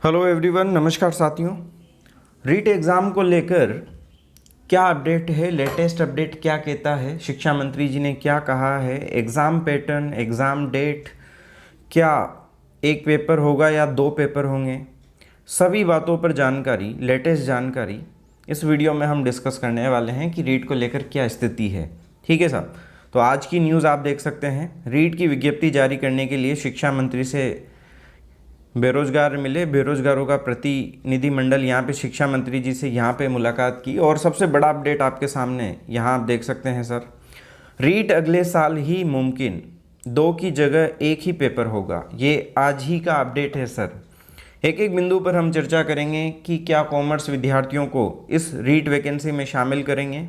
Hello everyone, नमस्कार साथियों। REET exam को लेकर क्या अपडेट है, लेटेस्ट अपडेट क्या कहता है, शिक्षा मंत्री जी ने क्या कहा है, एग्ज़ाम पैटर्न, एग्ज़ाम डेट, क्या एक पेपर होगा या दो पेपर होंगे, सभी बातों पर जानकारी, लेटेस्ट जानकारी इस वीडियो में हम डिस्कस करने वाले हैं कि रीट को लेकर क्या स्थिति है। ठीक है साहब, तो आज की न्यूज़ आप देख सकते हैं। रीट की विज्ञप्ति जारी करने के लिए शिक्षा मंत्री से बेरोजगार मिले, बेरोजगारों का प्रतिनिधिमंडल यहाँ पे शिक्षा मंत्री जी से यहाँ पे मुलाकात की। और सबसे बड़ा अपडेट आपके सामने यहाँ आप देख सकते हैं सर, रीट अगले साल ही मुमकिन, 2 की जगह 1 ही पेपर होगा। ये आज ही का अपडेट है सर। एक एक बिंदु पर हम चर्चा करेंगे कि क्या कॉमर्स विद्यार्थियों को इस रीट वैकेंसी में शामिल करेंगे,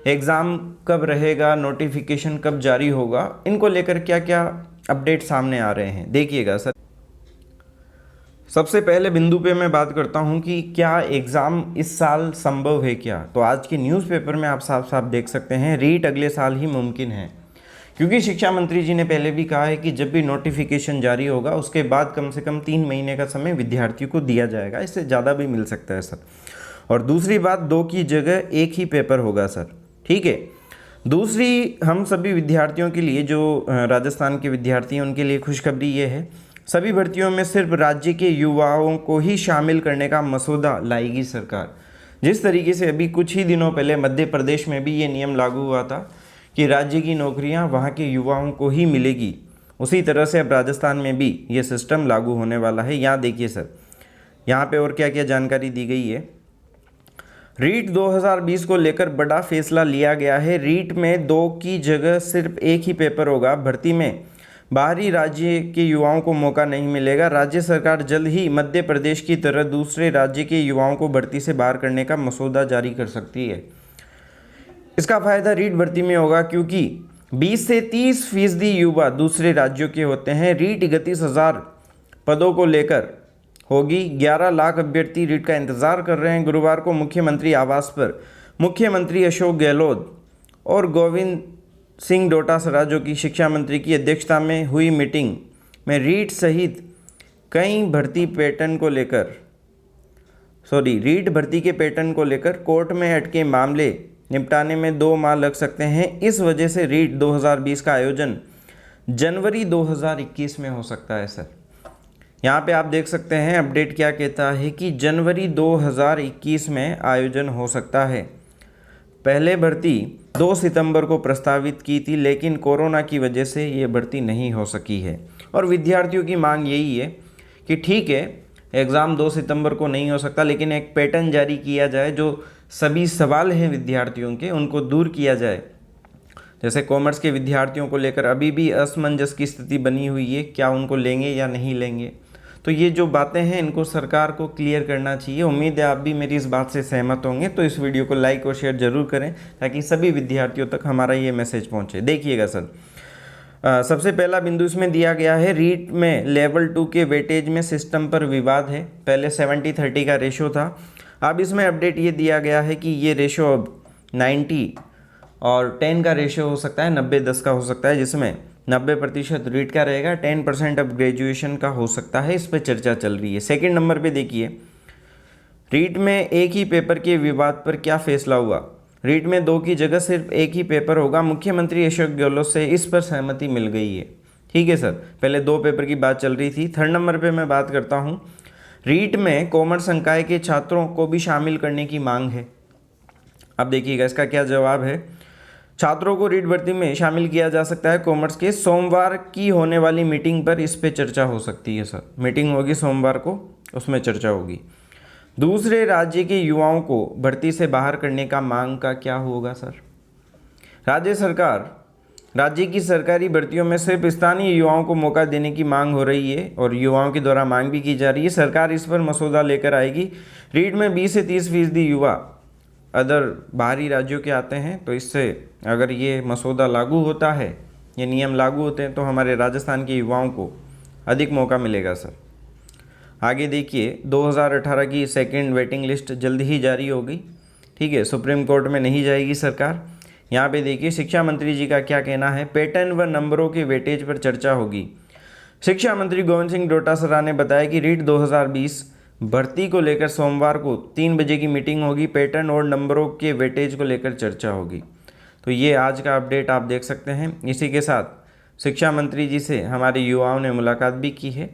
एग्ज़ाम कब रहेगा, नोटिफिकेशन कब जारी होगा, इनको लेकर क्या क्या अपडेट सामने आ रहे हैं, देखिएगा सर। सबसे पहले बिंदु पे मैं बात करता हूँ कि क्या एग्ज़ाम इस साल संभव है क्या। तो आज के न्यूज़पेपर में आप साफ साफ देख सकते हैं रीट अगले साल ही मुमकिन है, क्योंकि शिक्षा मंत्री जी ने पहले भी कहा है कि जब भी नोटिफिकेशन जारी होगा उसके बाद कम से कम 3 महीने का समय विद्यार्थियों को दिया जाएगा, इससे ज़्यादा भी मिल सकता है सर। और दूसरी बात, 2 की जगह 1 ही पेपर होगा सर। ठीक है। दूसरी, हम सभी विद्यार्थियों के लिए, जो राजस्थान के विद्यार्थी हैं उनके लिए खुशखबरी ये है, सभी भर्तियों में सिर्फ राज्य के युवाओं को ही शामिल करने का मसौदा लाएगी सरकार। जिस तरीके से अभी कुछ ही दिनों पहले मध्य प्रदेश में भी ये नियम लागू हुआ था कि राज्य की नौकरियां वहां के युवाओं को ही मिलेगी, उसी तरह से अब राजस्थान में भी ये सिस्टम लागू होने वाला है। यहाँ देखिए सर, यहाँ पे और क्या क्या जानकारी दी गई है। रीट 2020 को लेकर बड़ा फैसला लिया गया है। रीट में 2 की जगह सिर्फ 1 ही पेपर होगा। भर्ती में बाहरी राज्य के युवाओं को मौका नहीं मिलेगा। राज्य सरकार जल्द ही मध्य प्रदेश की तरह दूसरे राज्य के युवाओं को भर्ती से बाहर करने का मसौदा जारी कर सकती है। इसका फायदा रीट भर्ती में होगा, क्योंकि 20 से 30% युवा दूसरे राज्यों के होते हैं। रीट 31,000 पदों को लेकर होगी। 11 लाख अभ्यर्थी रीट का इंतजार कर रहे हैं। गुरुवार को मुख्यमंत्री आवास पर मुख्यमंत्री अशोक गहलोत और गोविंद सिंह डोटासरा, जो कि शिक्षा मंत्री की अध्यक्षता में हुई मीटिंग में रीट सहित कई भर्ती पैटर्न को लेकर रीट भर्ती के पैटर्न को लेकर कोर्ट में अटके मामले निपटाने में 2 माह लग सकते हैं। इस वजह से रीट 2020 का आयोजन जनवरी 2021 में हो सकता है सर। यहाँ पे आप देख सकते हैं अपडेट क्या कहता है कि जनवरी 2021 में आयोजन हो सकता है। पहले भर्ती 2 सितंबर को प्रस्तावित की थी, लेकिन कोरोना की वजह से ये भर्ती नहीं हो सकी है। और विद्यार्थियों की मांग यही है कि ठीक है, एग्ज़ाम 2 सितंबर को नहीं हो सकता, लेकिन एक पैटर्न जारी किया जाए, जो सभी सवाल हैं विद्यार्थियों के उनको दूर किया जाए। जैसे कॉमर्स के विद्यार्थियों को लेकर अभी भी असमंजस की स्थिति बनी हुई है, क्या उनको लेंगे या नहीं लेंगे। तो ये जो बातें हैं इनको सरकार को क्लियर करना चाहिए। उम्मीद है आप भी मेरी इस बात से सहमत होंगे। तो इस वीडियो को लाइक और शेयर जरूर करें, ताकि सभी विद्यार्थियों तक हमारा ये मैसेज पहुंचे। देखिएगा सर, सबसे पहला बिंदु इसमें दिया गया है, रीट में लेवल 2 के वेटेज में सिस्टम पर विवाद है। पहले 70-30 का रेशो था, अब इसमें अपडेट ये दिया गया है कि ये रेशो अब 90 और 10 का रेशो हो सकता है, 90-10 का हो सकता है, जिसमें 90% रीट का रहेगा, 10% अब ग्रेजुएशन का हो सकता है। इस पर चर्चा चल रही है। सेकंड नंबर पे देखिए, रीट में 1 ही पेपर के विवाद पर क्या फैसला हुआ। रीट में 2 की जगह सिर्फ 1 ही पेपर होगा। मुख्यमंत्री अशोक गहलोत से इस पर सहमति मिल गई है। ठीक है सर, पहले 2 पेपर की बात चल रही थी। थर्ड नंबर पे मैं बात करता हूँ, रीट में कॉमर्स संकाय के छात्रों को भी शामिल करने की मांग है। अब देखिएगा इसका क्या जवाब है। छात्रों को रीट भर्ती में शामिल किया जा सकता है। कॉमर्स के सोमवार की होने वाली मीटिंग पर इस पे चर्चा हो सकती है सर। मीटिंग होगी सोमवार को, उसमें चर्चा होगी। दूसरे राज्य के युवाओं को भर्ती से बाहर करने का मांग का क्या होगा सर। राज्य की सरकारी भर्तियों में सिर्फ स्थानीय युवाओं को मौका देने की मांग हो रही है और युवाओं के द्वारा मांग भी की जा रही है। सरकार इस पर मसौदा लेकर आएगी। रीट में 20 से 30% युवा अदर बाहरी राज्यों के आते हैं, तो इससे अगर ये मसौदा लागू होता है, ये नियम लागू होते हैं, तो हमारे राजस्थान के युवाओं को अधिक मौका मिलेगा सर। आगे देखिए, 2018 की सेकंड वेटिंग लिस्ट जल्द ही जारी होगी। ठीक है, सुप्रीम कोर्ट में नहीं जाएगी सरकार। यहाँ पे देखिए शिक्षा मंत्री जी का क्या कहना है। पैटर्न व नंबरों के वेटेज पर चर्चा होगी। शिक्षा मंत्री गोविंद सिंह डोटासरा ने बताया कि रीट 2020 भर्ती को लेकर सोमवार को 3 बजे की मीटिंग होगी। पैटर्न और नंबरों के वेटेज को लेकर चर्चा होगी। तो ये आज का अपडेट आप देख सकते हैं। इसी के साथ शिक्षा मंत्री जी से हमारे युवाओं ने मुलाकात भी की है।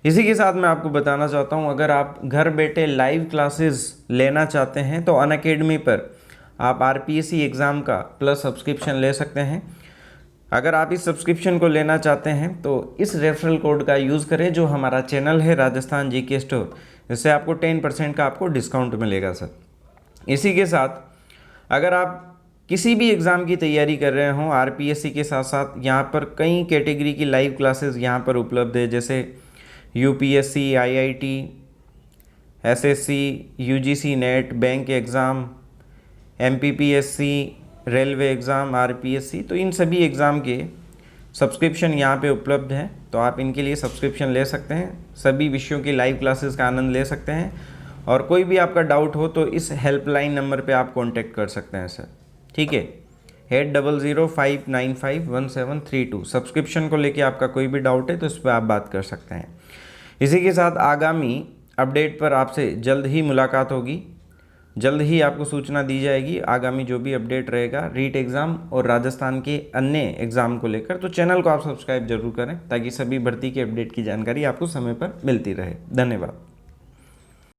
इसी के साथ मैं आपको बताना चाहता हूँ, अगर आप घर बैठे लाइव क्लासेस लेना चाहते हैं तो अनअकैडमी पर आप RPSC एग्ज़ाम का प्लस सब्सक्रिप्शन ले सकते हैं। अगर आप इस सब्सक्रिप्शन को लेना चाहते हैं तो इस रेफरल कोड का यूज़ करें जो हमारा चैनल है राजस्थान GK स्टोर। इससे आपको 10% का आपको डिस्काउंट मिलेगा सर। इसी के साथ अगर आप किसी भी एग्ज़ाम की तैयारी कर रहे हों RPSC के साथ साथ, यहाँ पर कई कैटेगरी की लाइव क्लासेस यहाँ पर उपलब्ध है, जैसे UPSC, IIT, SSC, UGC net, bank exam, MPPSC, railway exam, RPSC। तो इन सभी एग्ज़ाम के सब्सक्रिप्शन यहाँ पे उपलब्ध है। तो आप इनके लिए सब्सक्रिप्शन ले सकते हैं, सभी विषयों की लाइव क्लासेस का आनंद ले सकते हैं। और कोई भी आपका डाउट हो तो इस हेल्पलाइन नंबर पे आप कांटेक्ट कर सकते हैं सर। ठीक है, 8005951732। सब्सक्रिप्शन को लेके आपका कोई भी डाउट है तो इस पर आप बात कर सकते हैं। इसी के साथ आगामी अपडेट पर आपसे जल्द ही मुलाकात होगी। जल्द ही आपको सूचना दी जाएगी आगामी जो भी अपडेट रहेगा रीट एग्ज़ाम और राजस्थान के अन्य एग्ज़ाम को लेकर। तो चैनल को आप सब्सक्राइब जरूर करें ताकि सभी भर्ती के अपडेट की जानकारी आपको समय पर मिलती रहे। धन्यवाद।